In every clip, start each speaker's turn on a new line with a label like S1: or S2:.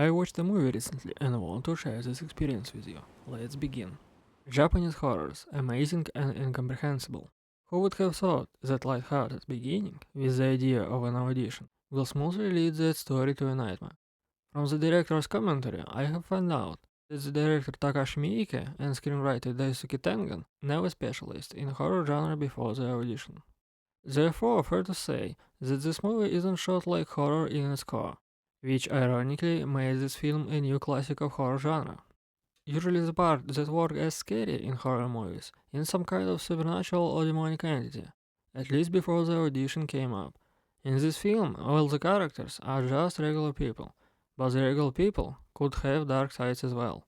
S1: I watched a movie recently and want to share this experience with you. Let's begin. Japanese horrors, amazing and incomprehensible. Who would have thought that light-hearted beginning, with the idea of an audition, will smoothly lead that story to a nightmare? From the director's commentary, I have found out that the director Takashi Miike and screenwriter Daisuke Tengen never specialized in horror genre before the audition. Therefore, fair to say that this movie isn't shot like horror in its core, which ironically made this film a new classic of horror genre. Usually the part that works as scary in horror movies in some kind of supernatural or demonic entity, at least before the audition came up. In this film, all the characters are just regular people, but the regular people could have dark sides as well.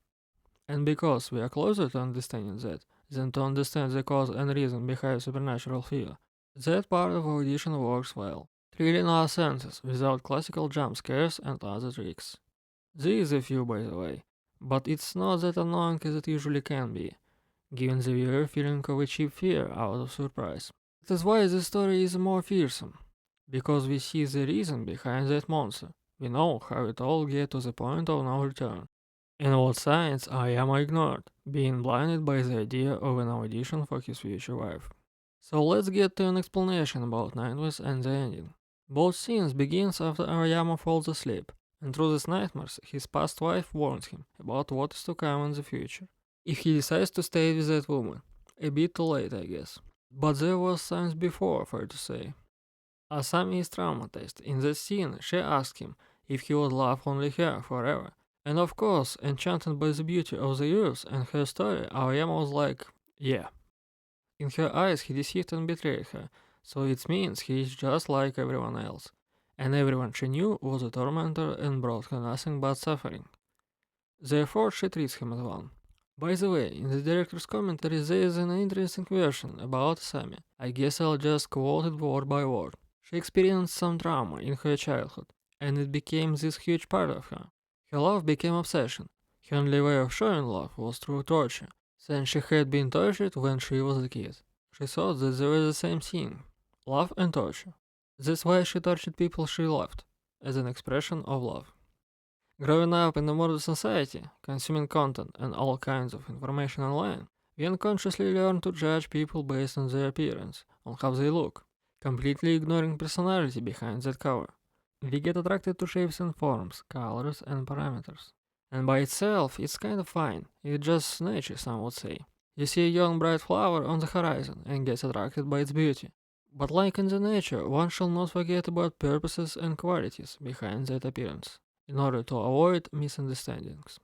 S1: And because we are closer to understanding that than to understand the cause and reason behind supernatural fear, that part of audition works well, thrilling our senses without classical jump scares and other tricks. There is a few, by the way, but it's not that annoying as it usually can be, giving the viewer a feeling of a cheap fear out of surprise. That is why the story is more fearsome, because we see the reason behind that monster. We know how it all get to the point of no return. And what signs Aoyama ignored, being blinded by the idea of an audition for his future wife. So let's get to an explanation about nightmares and the ending. Both scenes begins after Aoyama falls asleep, and through these nightmares his past wife warns him about what is to come in the future. If he decides to stay with that woman. A bit too late, I guess. But there was signs before, fair to say. Asami is traumatized. In that scene, she asks him if he would love only her forever. And of course, enchanted by the beauty of the youth and her story, Aoyama was like, yeah. In her eyes, he deceived and betrayed her, so it means he is just like everyone else. And everyone she knew was a tormentor and brought her nothing but suffering. Therefore, she treats him as one. By the way, in the director's commentary, there is an interesting version about Asami. I guess I'll just quote it word by word. She experienced some trauma in her childhood, and it became this huge part of her. Her love became obsession. Her only way of showing love was through torture, since she had been tortured when she was a kid. She thought that they were the same thing, love and torture. That's why she tortured people she loved, as an expression of love. Growing up in a modern society, consuming content and all kinds of information online, we unconsciously learn to judge people based on their appearance, on how they look, completely ignoring personality behind that cover. We get attracted to shapes and forms, colors and parameters. And by itself, it's kind of fine, it's just nature, some would say. You see a young bright flower on the horizon and get attracted by its beauty. But like in the nature, one shall not forget about purposes and qualities behind that appearance, in order to avoid misunderstandings.